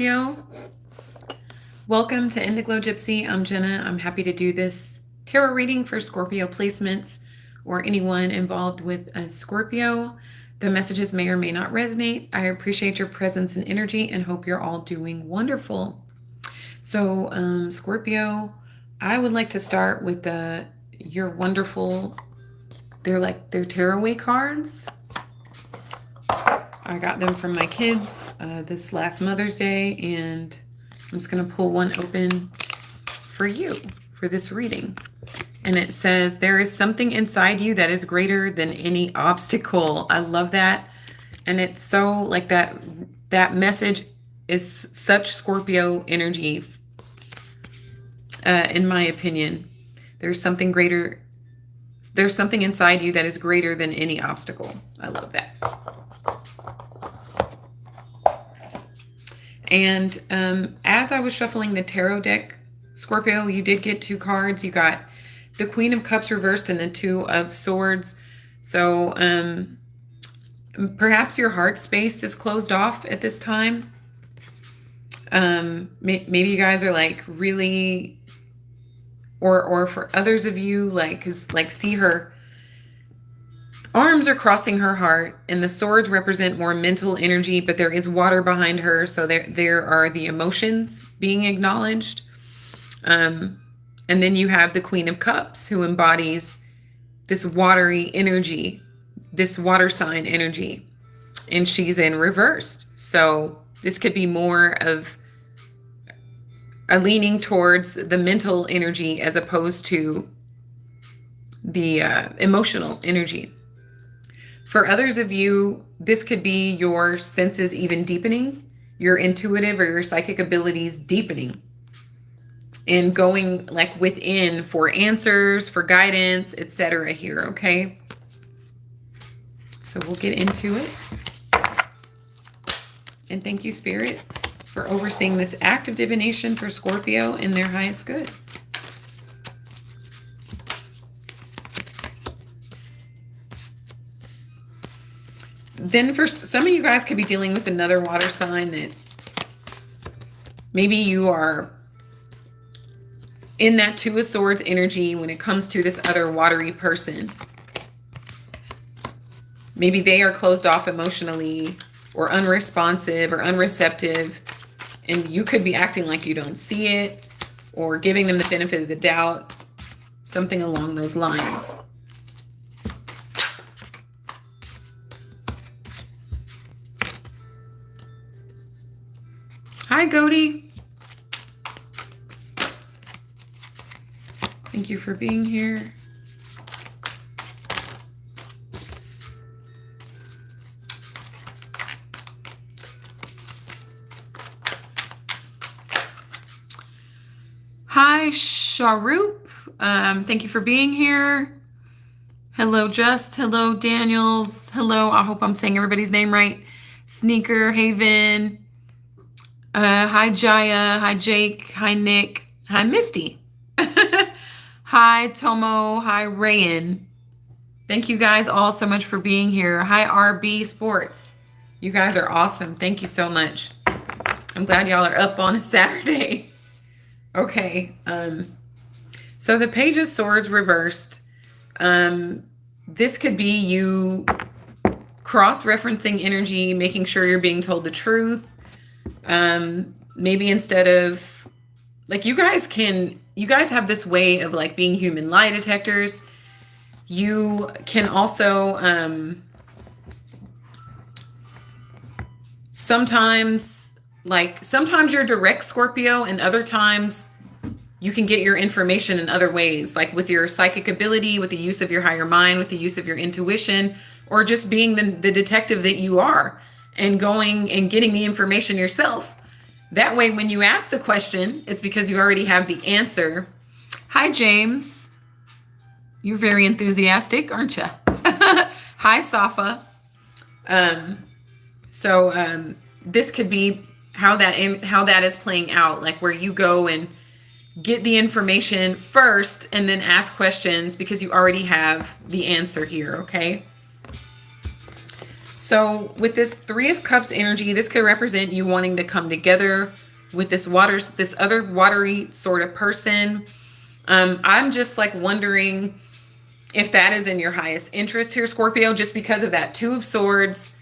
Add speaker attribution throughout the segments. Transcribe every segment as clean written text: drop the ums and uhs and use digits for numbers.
Speaker 1: Scorpio. Welcome to Indiglo Gypsy. I'm Jenna. I'm happy to do this tarot reading for Scorpio placements or anyone involved with a Scorpio. The messages may or may not resonate. I appreciate your presence and energy and hope you're all doing wonderful. So, Scorpio, I would like to start with your wonderful, they're tarot cards. I got them from my kids this last Mother's Day, and I'm just going to pull one open for you for this reading. And it says, there is something inside you that is greater than any obstacle. I love that. And it's so like that message is such Scorpio energy, in my opinion. There's something inside you that is greater than any obstacle. I love that. And as I was shuffling the tarot deck, Scorpio, you did get two cards. You got the Queen of Cups reversed and the Two of Swords. So perhaps your heart space is closed off at this time. Maybe you guys are like really, or for others of you, see her arms are crossing her heart, and the swords represent more mental energy, but there is water behind her. So there are the emotions being acknowledged. And then you have the Queen of Cups, who embodies this watery energy, this water sign energy, and she's in reversed. So this could be more of a leaning towards the mental energy as opposed to the emotional energy. For others of you, this could be your senses even deepening, your intuitive or your psychic abilities deepening, and going like within for answers, for guidance, etc. here, okay? So we'll get into it. And thank you, Spirit, for overseeing this act of divination for Scorpio in their highest good. Then for some of you guys could be dealing with another water sign that maybe you are in that Two of Swords energy when it comes to this other watery person. Maybe they are closed off emotionally or unresponsive or unreceptive, and you could be acting like you don't see it or giving them the benefit of the doubt, something along those lines. Hi, Goaty. Thank you for being here. Hi, Sharoop. Thank you for being here. Hello, Just. Hello, Daniels. Hello, I hope I'm saying everybody's name right. Sneaker, Haven. Hi, Jaya. Hi, Jake. Hi, Nick. Hi, Misty. Hi, Tomo. Hi, Rayan. Thank you guys all so much for being here. Hi, RB Sports. You guys are awesome. Thank you so much. I'm glad y'all are up on a Saturday. Okay. So the Page of Swords reversed. This could be you cross-referencing energy, making sure you're being told the truth. Maybe instead of like you guys have this way of like being human lie detectors. You can also sometimes you're direct Scorpio, and other times you can get your information in other ways, like with your psychic ability, with the use of your higher mind, with the use of your intuition, or just being the detective that you are and going and getting the information yourself. That way, when you ask the question, it's because you already have the answer. Hi, James. You're very enthusiastic, aren't you? Hi, Safa. So this could be how that is playing out, like where you go and get the information first and then ask questions because you already have the answer here, okay? So with this Three of Cups energy, this could represent you wanting to come together with this other watery sort of person. I'm just like wondering if that is in your highest interest here, Scorpio, just because of that Two of Swords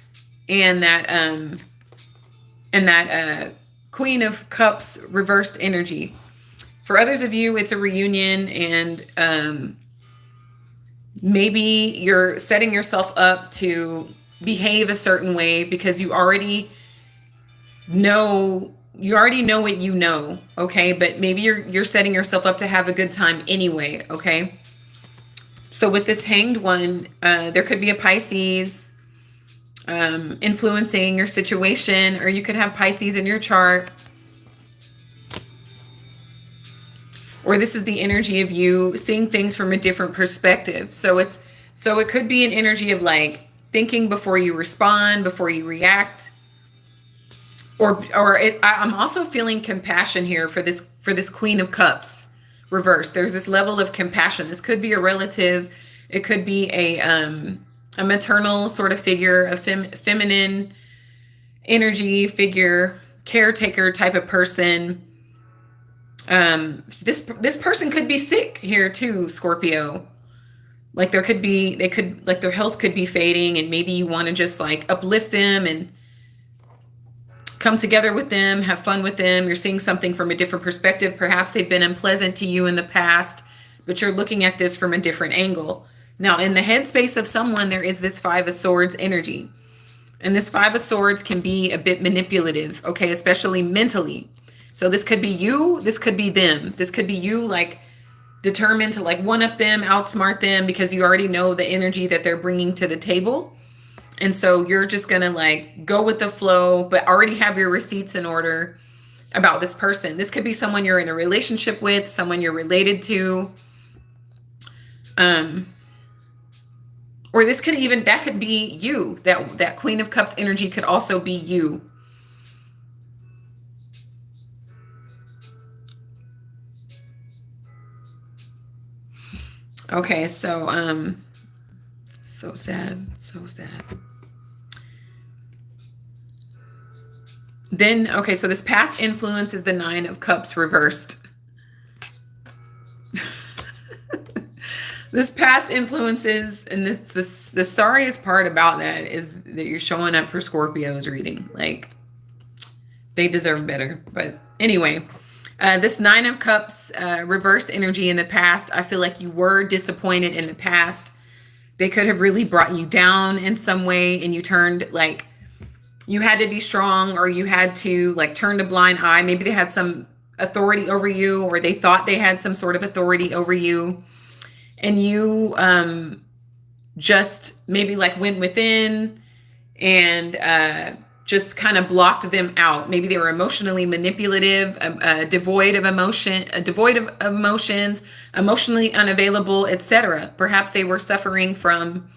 Speaker 1: and that Queen of Cups reversed energy. For others of you, it's a reunion, and maybe you're setting yourself up to behave a certain way because you already know what you know, okay? But maybe you're setting yourself up to have a good time anyway, okay? So with this Hanged One, there could be a Pisces influencing your situation, or you could have Pisces in your chart. Or this is the energy of you seeing things from a different perspective. So it could be an energy of like thinking before you respond, before you react. I'm also feeling compassion here for this Queen of Cups reverse. There's this level of compassion. This could be a relative. It could be a maternal sort of figure, a feminine energy figure, caretaker type of person. This person could be sick here too, Scorpio. Like their health could be fading, and maybe you want to just like uplift them and come together with them, have fun with them. You're seeing something from a different perspective. Perhaps they've been unpleasant to you in the past, but you're looking at this from a different angle. Now, in the headspace of someone, there is this Five of Swords energy. And this Five of Swords can be a bit manipulative, okay, especially mentally. So this could be you, this could be them. This could be you like determined to like one-up them, outsmart them, because you already know the energy that they're bringing to the table. And so you're just going to like go with the flow, but already have your receipts in order about this person. This could be someone you're in a relationship with, someone you're related to. Or that could be you. That Queen of Cups energy could also be you. Okay, so so sad. Then, okay, so this past influence is the Nine of Cups reversed. This past influences, and the sorriest part about that is that you're showing up for Scorpio's reading. Like, they deserve better. But anyway, this Nine of Cups reversed energy in the past. I feel like you were disappointed in the past. They could have really brought you down in some way, and you turned like, you had to be strong, or you had to like turn a blind eye. Maybe they had some authority over you, or they thought they had some sort of authority over you. And you just maybe like went within and just kind of blocked them out. Maybe they were emotionally manipulative, devoid of emotions, emotionally unavailable, etc. Perhaps they were suffering from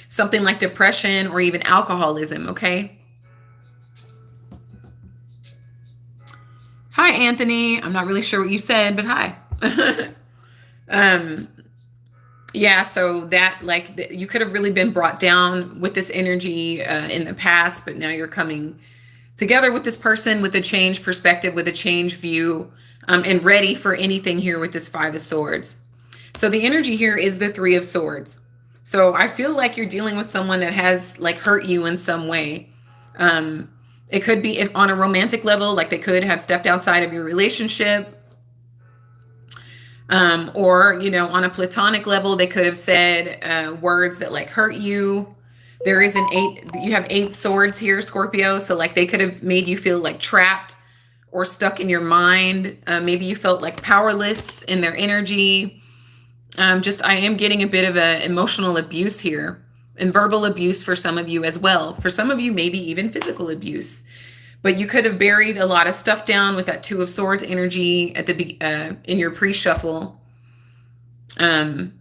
Speaker 1: something like depression or even alcoholism, okay? Hi, Anthony. I'm not really sure what you said, but hi. Yeah, so that like you could have really been brought down with this energy in the past, but now you're coming together with this person with a changed perspective, with a changed view, and ready for anything here with this Five of Swords. So the energy here is the Three of Swords. So I feel like you're dealing with someone that has like hurt you in some way. It could be on a romantic level, like they could have stepped outside of your relationship. Or, you know, on a platonic level, they could have said words that like hurt you. There is you have 8 swords here, Scorpio. So like they could have made you feel like trapped or stuck in your mind. Maybe you felt like powerless in their energy. I am getting a bit of a emotional abuse here, and verbal abuse for some of you as well. For some of you, maybe even physical abuse. But you could have buried a lot of stuff down with that Two of Swords energy at in your pre-shuffle. And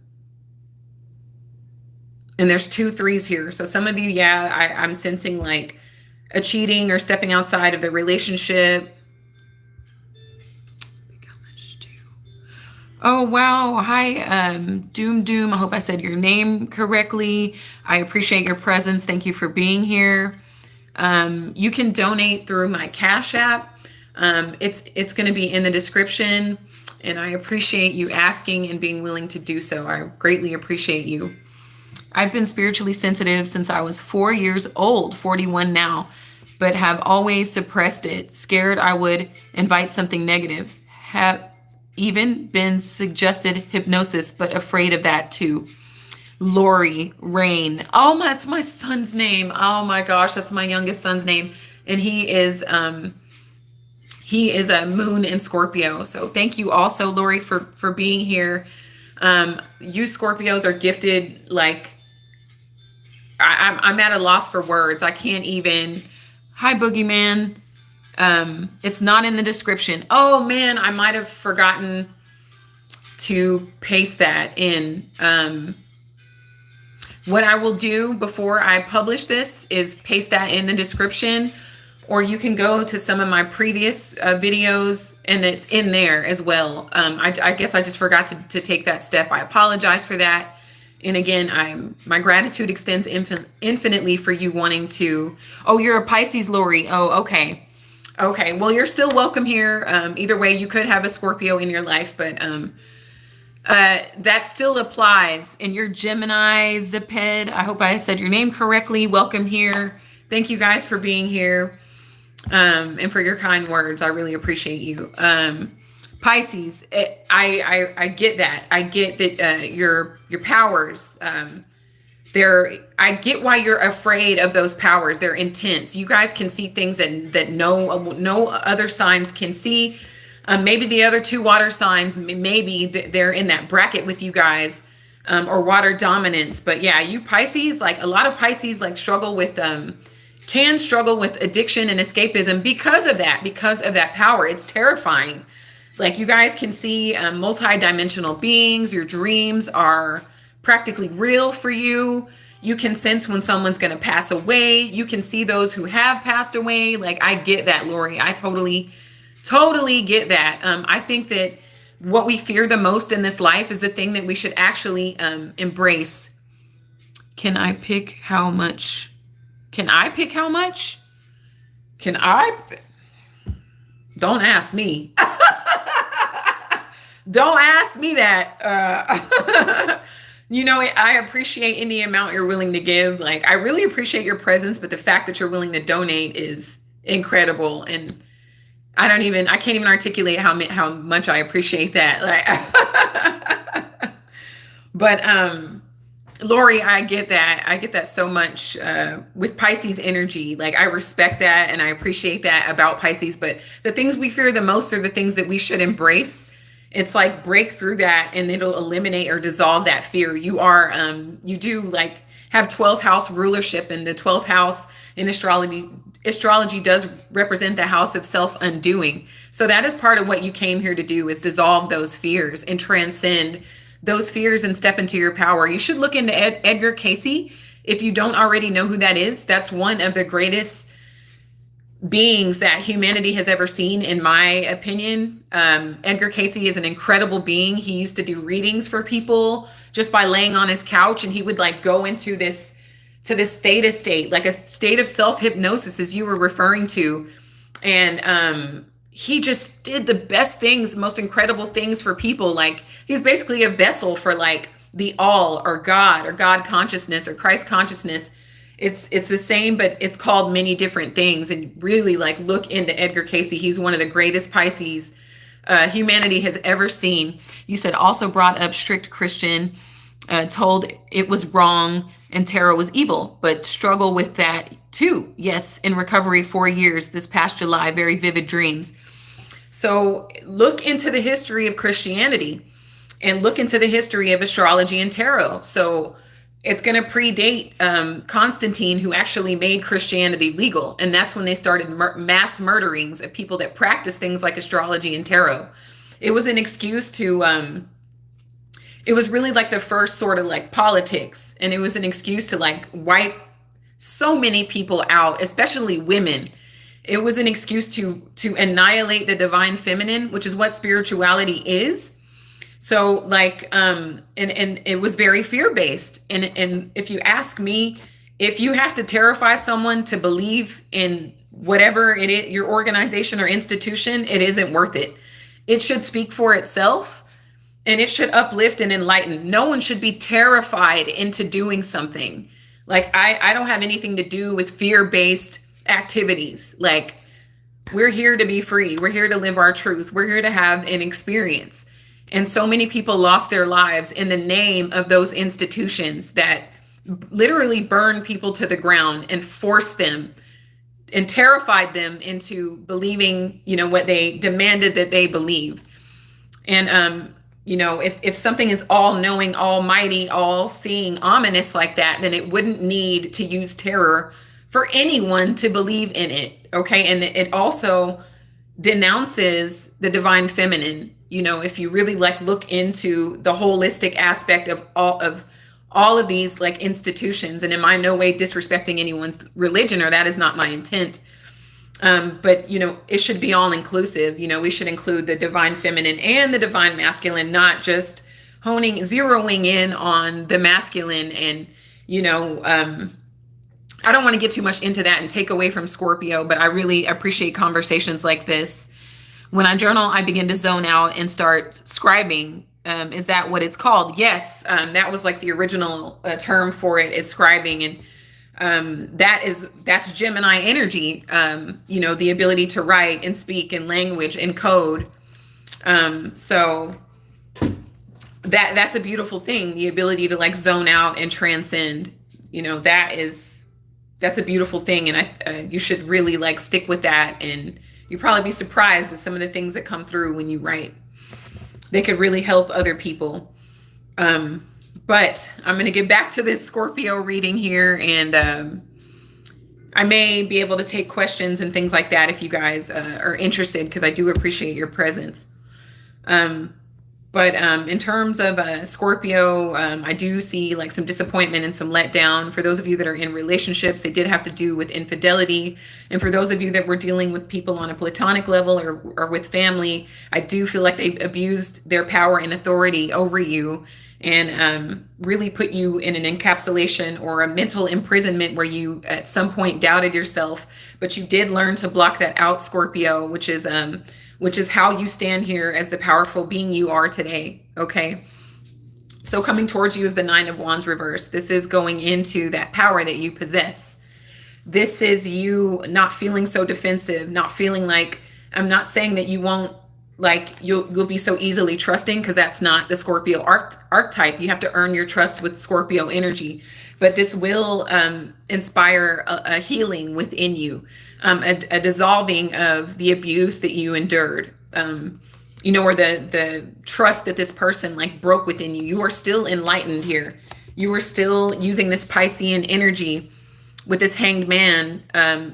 Speaker 1: there's 2 threes here. So some of you, I'm sensing like a cheating or stepping outside of the relationship. Oh, wow. Hi, Doom Doom. I hope I said your name correctly. I appreciate your presence. Thank you for being here. You can donate through my Cash App. It's going to be in the description, and I appreciate you asking and being willing to do so. I greatly appreciate you. I've been spiritually sensitive since I was 4 years old, 41 now, but have always suppressed it, scared I would invite something negative. Have even been suggested hypnosis, but afraid of that too. Lori Rain. Oh, that's my son's name. Oh my gosh, that's my youngest son's name, and he is a moon in Scorpio. So thank you also, Lori, for being here. You Scorpios are gifted. Like I'm at a loss for words. I can't even. Hi, Boogeyman. It's not in the description. Oh man, I might have forgotten to paste that in. What I will do before I publish this is paste that in the description, or you can go to some of my previous videos and it's in there as well. I guess I just forgot to take that step. I apologize for that. And again, my gratitude extends infinitely for you wanting to. Oh, you're a Pisces, Lori. Oh, okay. Okay. Well, you're still welcome here. Either way, you could have a Scorpio in your life, but that still applies. And you're Gemini, Ziped. I hope I said your name correctly. Welcome here. Thank you guys for being here. And for your kind words. I really appreciate you. Pisces, I get that. I get that your powers, I get why you're afraid of those powers. They're intense. You guys can see things that no other signs can see. Maybe the other two water signs, maybe they're in that bracket with you guys, or water dominance. But yeah, you Pisces, like a lot of Pisces, like can struggle with addiction and escapism because of that power. It's terrifying. Like you guys can see multi-dimensional beings. Your dreams are practically real for you. You can sense when someone's going to pass away. You can see those who have passed away. Like I get that, Lori. I totally get that. I think that what we fear the most in this life is the thing that we should actually embrace. Can I pick how much? Can I pick how much? Can I? Don't ask me. Don't ask me that. I appreciate any amount you're willing to give. Like, I really appreciate your presence, but the fact that you're willing to donate is incredible. And I can't even articulate how much I appreciate that. Like, but, Lori, I get that. I get that so much with Pisces energy. Like, I respect that and I appreciate that about Pisces. But the things we fear the most are the things that we should embrace. It's like break through that and it'll eliminate or dissolve that fear. You do like have 12th house rulership, and the 12th house in astrology does represent the house of self-undoing. So that is part of what you came here to do, is dissolve those fears and transcend those fears and step into your power. You should look into Edgar Cayce. If you don't already know who that is, that's one of the greatest beings that humanity has ever seen, in my opinion. Edgar Cayce is an incredible being. He used to do readings for people just by laying on his couch, and he would like go into this theta state, like a state of self-hypnosis, as you were referring to. And he just did the best things, most incredible things for people. Like, he's basically a vessel for like the all, or God consciousness, or Christ consciousness. It's the same, but it's called many different things. And really, like, look into Edgar Cayce. He's one of the greatest Pisces humanity has ever seen. You said also brought up strict Christian, told it was wrong and tarot was evil, but struggle with that too. Yes, in recovery 4 years this past July, very vivid dreams. So look into the history of Christianity and look into the history of astrology and tarot. So it's going to predate Constantine, who actually made Christianity legal. And that's when they started mass murderings of people that practice things like astrology and tarot. It was an excuse to, it was really like the first sort of like politics. And it was an excuse to like wipe so many people out, especially women. It was an excuse to annihilate the divine feminine, which is what spirituality is. So like, and it was very fear-based. And if you ask me, if you have to terrify someone to believe in whatever it is, your organization or institution, it isn't worth it. It should speak for itself, and it should uplift and enlighten. No one should be terrified into doing something. Like I don't have anything to do with fear-based activities. Like, we're here to be free. We're here to live our truth. We're here to have an experience. And so many people lost their lives in the name of those institutions that literally burned people to the ground and forced them and terrified them into believing, what they demanded that they believe. And, if something is all knowing, almighty, all seeing, ominous like that, then it wouldn't need to use terror for anyone to believe in it. Okay. And it also denounces the divine feminine. If you really look into the holistic aspect of all of these institutions, and am I no way disrespecting anyone's religion, or that is not my intent. But it should be all inclusive. We should include the divine feminine and the divine masculine, not just zeroing in on the masculine. And, I don't want to get too much into that and take away from Scorpio, but I really appreciate conversations like this. When I journal, I begin to zone out and start scribing. Is that what it's called? Yes. That was the original term for it, is scribing. And that's Gemini energy, the ability to write and speak in language and code. So that's a beautiful thing, the ability to zone out and transcend. That's a beautiful thing. And you should really stick with that. And you'll probably be surprised at some of the things that come through when you write. They could really help other people. But I'm going to get back to this Scorpio reading here, and I may be able to take questions and things like that if you guys are interested, because I do appreciate your presence. But in terms of Scorpio, I do see some disappointment and some letdown. For those of you that are in relationships, they did have to do with infidelity. And for those of you that were dealing with people on a platonic level or with family, I do feel like they abused their power and authority over you, and really put you in an encapsulation or a mental imprisonment where you at some point doubted yourself. But you did learn to block that out, Scorpio, which is how you stand here as the powerful being you are today. Okay. So coming towards you is the 9 of Wands reverse. This is going into that power that you possess. This is you not feeling so defensive, not feeling like, I'm not saying that you won't, you'll be so easily trusting, because that's not the Scorpio archetype. You have to earn your trust with Scorpio energy. But this will inspire a healing within you, a dissolving of the abuse that you endured, or the trust that this person broke within you. You are still enlightened here. You are still using this Piscean energy with this Hanged Man.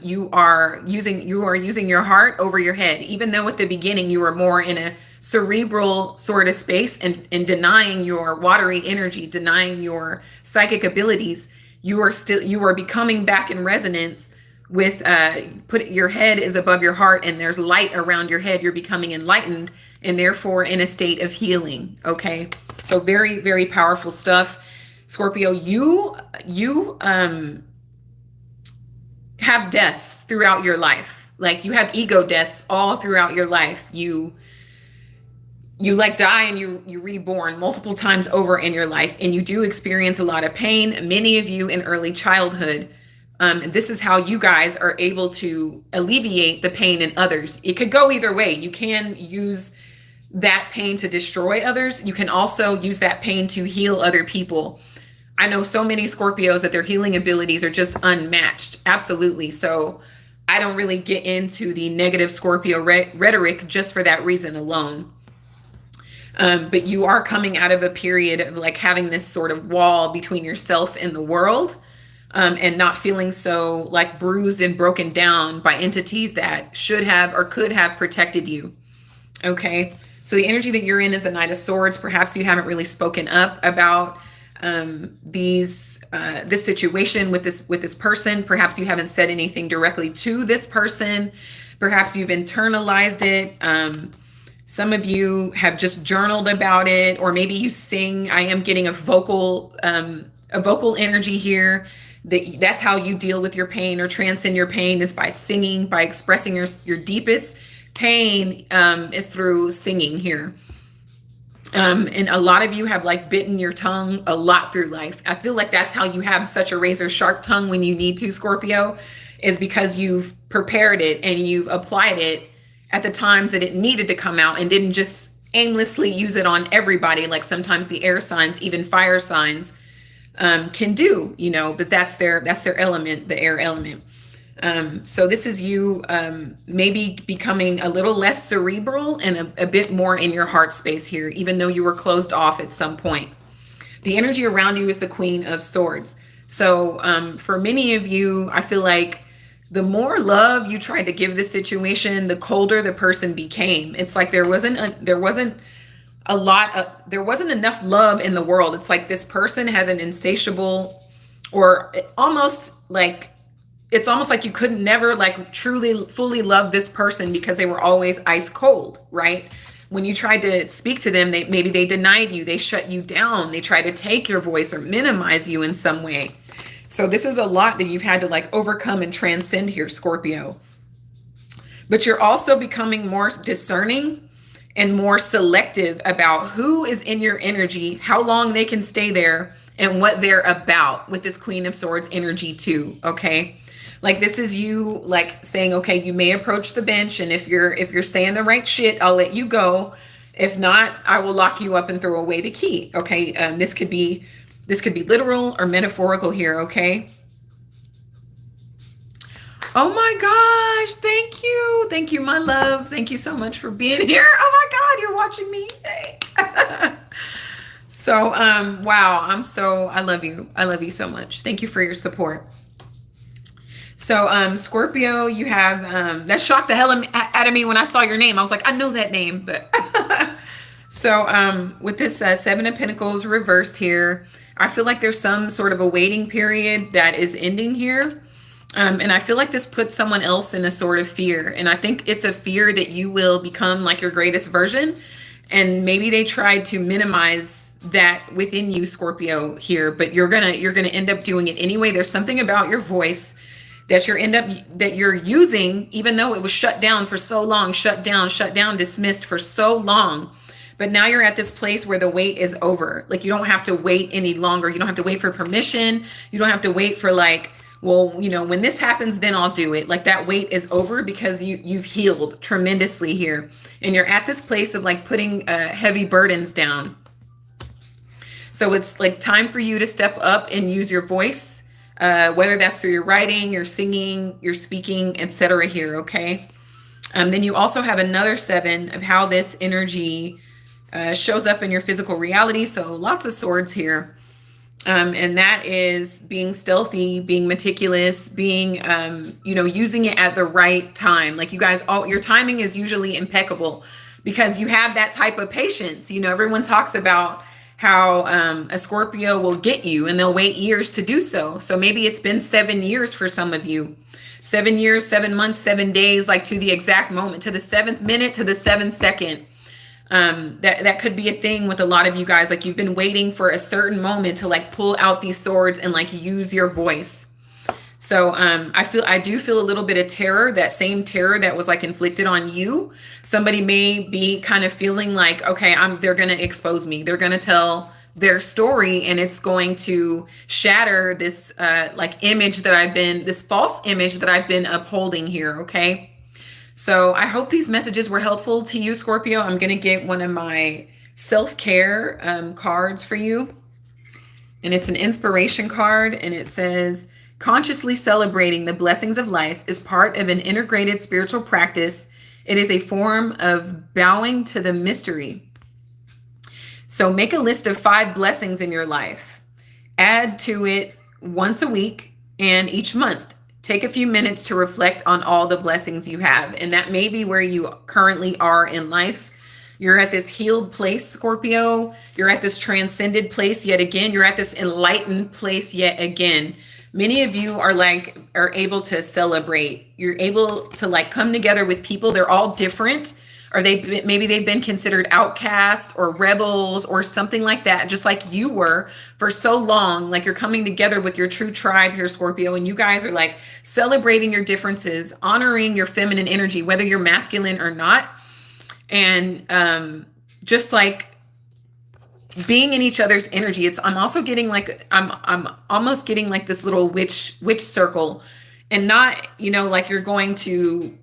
Speaker 1: You are using your heart over your head, even though at the beginning you were more in a cerebral sort of space and denying your watery energy, denying your psychic abilities. You are becoming back in resonance with your head is above your heart, and there's light around your head. You're becoming enlightened, and therefore in a state of healing. Okay. So very, very powerful stuff. Scorpio, you have deaths throughout your life. You have ego deaths all throughout your life. You die and you reborn multiple times over in your life, and you do experience a lot of pain, many of you in early childhood. This is how you guys are able to alleviate the pain in others. It could go either way. You can use that pain to destroy others. You can also use that pain to heal other people. I know so many Scorpios that their healing abilities are just unmatched. Absolutely. So I don't really get into the negative Scorpio rhetoric just for that reason alone. But you are coming out of a period of having this sort of wall between yourself and the world, and not feeling so bruised and broken down by entities that should have or could have protected you. Okay. So the energy that you're in is a Knight of Swords. Perhaps you haven't really spoken up about this situation with this person. Perhaps you haven't said anything directly to this person. Perhaps you've internalized it. Some of you have just journaled about it, or maybe you sing. I am getting a vocal energy here. That's how you deal with your pain or transcend your pain, is by singing, by expressing your deepest pain, is through singing here. And a lot of you have like bitten your tongue a lot through life. I feel like that's how you have such a razor sharp tongue when you need to, Scorpio, is because you've prepared it and you've applied it at the times that it needed to come out, and didn't just aimlessly use it on everybody like sometimes the air signs, even fire signs, can do, but that's their element, the air element. So this is you maybe becoming a little less cerebral and a bit more in your heart space here, even though you were closed off at some point. The energy around you is the Queen of Swords. So for many of you, I feel like the more love you tried to give this situation, the colder the person became. It's like there wasn't enough love in the world. It's like this person has an insatiable, or it's almost like you could never like truly fully love this person because they were always ice cold, right? When you tried to speak to them, maybe they denied you, they shut you down, they tried to take your voice or minimize you in some way. So this is a lot that you've had to like overcome and transcend here, Scorpio. But you're also becoming more discerning and more selective about who is in your energy, how long they can stay there, and what they're about with this Queen of Swords energy too, okay? Like this is you like saying, okay, you may approach the bench, and if you're saying the right shit, I'll let you go. If not, I will lock you up and throw away the key, okay? This could be literal or metaphorical here, okay? Oh my gosh, thank you, my love. Thank you so much for being here. Oh my God, you're watching me. Hey. So, wow, I love you. I love you so much. Thank you for your support. So, Scorpio, you have, that shocked the hell out of me when I saw your name. I was like, I know that name, but so, with this Seven of Pentacles reversed here, I feel like there's some sort of a waiting period that is ending here. And I feel like this puts someone else in a sort of fear. And I think it's a fear that you will become like your greatest version. And maybe they tried to minimize that within you, Scorpio, here, but you're gonna end up doing it anyway. There's something about your voice that you're using, even though it was shut down for so long, shut down, dismissed for so long. But now you're at this place where the wait is over. Like you don't have to wait any longer. You don't have to wait for permission. You don't have to wait for like, well, when this happens, then I'll do it. Like that wait is over because you've healed tremendously here. And you're at this place of like putting heavy burdens down. So it's like time for you to step up and use your voice, whether that's through your writing, your singing, your speaking, etc. here, okay? Then you also have another 7 of how this energy shows up in your physical reality. So lots of swords here. And that is being stealthy, being meticulous, being, using it at the right time. Like you guys, your timing is usually impeccable because you have that type of patience. Everyone talks about how a Scorpio will get you and they'll wait years to do so. So maybe it's been 7 years for some of you. 7 years, 7 months, 7 days, like to the exact moment, to the 7th minute, to the 7th second. That could be a thing with a lot of you guys. Like you've been waiting for a certain moment to like pull out these swords and like use your voice. So I do feel a little bit of terror, that same terror that was like inflicted on you. Somebody may be kind of feeling like, okay, they're going to expose me. They're going to tell their story and it's going to shatter this this false image that I've been upholding here. Okay. So I hope these messages were helpful to you, Scorpio. I'm going to get one of my self-care cards for you. And it's an inspiration card. And it says, consciously celebrating the blessings of life is part of an integrated spiritual practice. It is a form of bowing to the mystery. So make a list of 5 blessings in your life. Add to it once a week and each month. Take a few minutes to reflect on all the blessings you have. And that may be where you currently are in life. You're at this healed place, Scorpio. You're at this transcended place yet again. You're at this enlightened place yet again. Many of you are able to celebrate. You're able to like come together with people. They're all different, Or maybe they've been considered outcast or rebels or something like that, just like you were for so long. Like you're coming together with your true tribe here, Scorpio, and you guys are like celebrating your differences, honoring your feminine energy, whether you're masculine or not. And just like being in each other's energy. I'm also getting like, I'm almost getting like this little witch circle, and not, like you're going to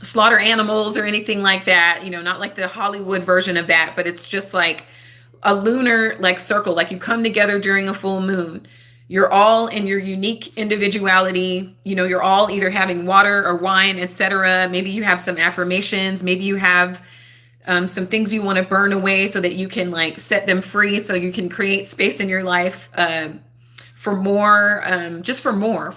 Speaker 1: slaughter animals or anything like that, not like the Hollywood version of that, but it's just like a lunar like circle, like you come together during a full moon. You're all in your unique individuality. You're all either having water or wine, etc. Maybe you have some affirmations. Maybe you have some things you want to burn away so that you can like set them free, so you can create space in your life for more, just for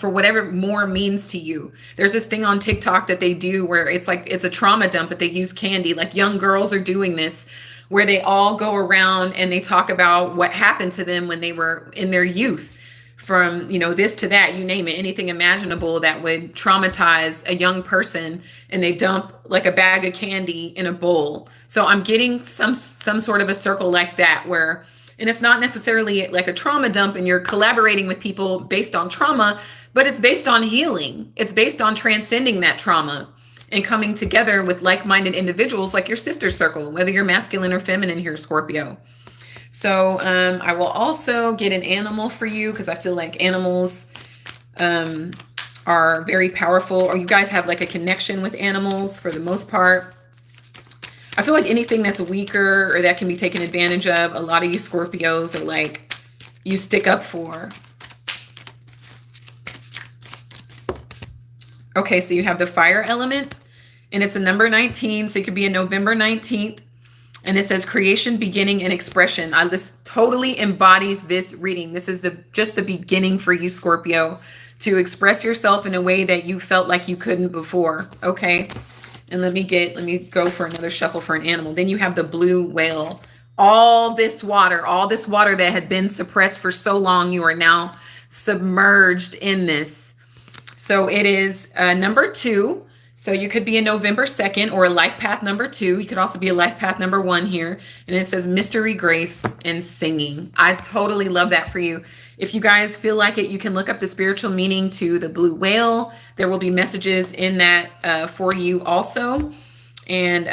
Speaker 1: whatever more means to you. There's this thing on TikTok that they do where it's like, it's a trauma dump, but they use candy. Like young girls are doing this, where they all go around and they talk about what happened to them when they were in their youth, from, this to that, you name it, anything imaginable that would traumatize a young person, and they dump like a bag of candy in a bowl. So I'm getting some sort of a circle like that where, and it's not necessarily like a trauma dump and you're collaborating with people based on trauma, but it's based on healing. It's based on transcending that trauma and coming together with like-minded individuals, like your sister circle, whether you're masculine or feminine here, Scorpio. So I will also get an animal for you, because I feel like animals are very powerful, or you guys have like a connection with animals for the most part. I feel like anything that's weaker or that can be taken advantage of, a lot of you Scorpios are like, you stick up for. Okay, so you have the fire element, and it's a number 19, so it could be a November 19th. And it says creation, beginning, and expression. This totally embodies this reading. This is just the beginning for you, Scorpio, to express yourself in a way that you felt like you couldn't before. Okay. And let me go for another shuffle for an animal. Then you have the blue whale. All this water that had been suppressed for so long, you are now submerged in this. So it is number 2. So you could be a November 2nd or a life path number 2. You could also be a life path number 1 here. And it says mystery, grace, and singing. I totally love that for you. If you guys feel like it, you can look up the spiritual meaning to the blue whale. There will be messages in that for you also. And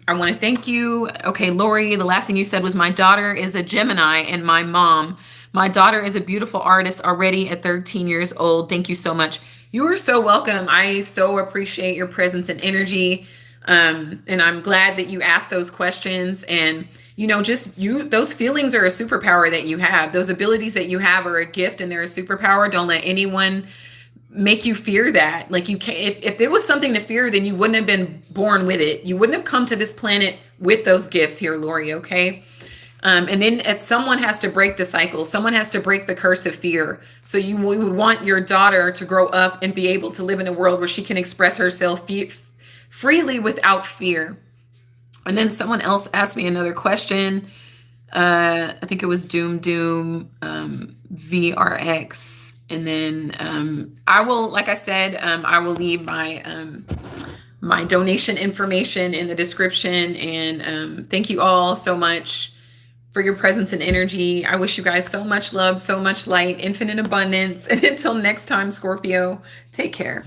Speaker 1: I want to thank you. Okay, Lori, the last thing you said was, my daughter is a Gemini and my mom. My daughter is a beautiful artist already at 13 years old. Thank you so much. You are so welcome. I so appreciate your presence and energy. And I'm glad that you asked those questions. And, those feelings are a superpower that you have. Those abilities that you have are a gift, and they're a superpower. Don't let anyone make you fear that. Like, you can't, if there was something to fear, then you wouldn't have been born with it. You wouldn't have come to this planet with those gifts here, Lori. Okay. And then someone has to break the cycle. Someone has to break the curse of fear. So we would want your daughter to grow up and be able to live in a world where she can express herself freely without fear. And then someone else asked me another question. I think it was Doom VRX. And then I will, like I said, I will leave my donation information in the description. And thank you all so much for your presence and energy. I wish you guys so much love, so much light, infinite abundance. And until next time, Scorpio, take care.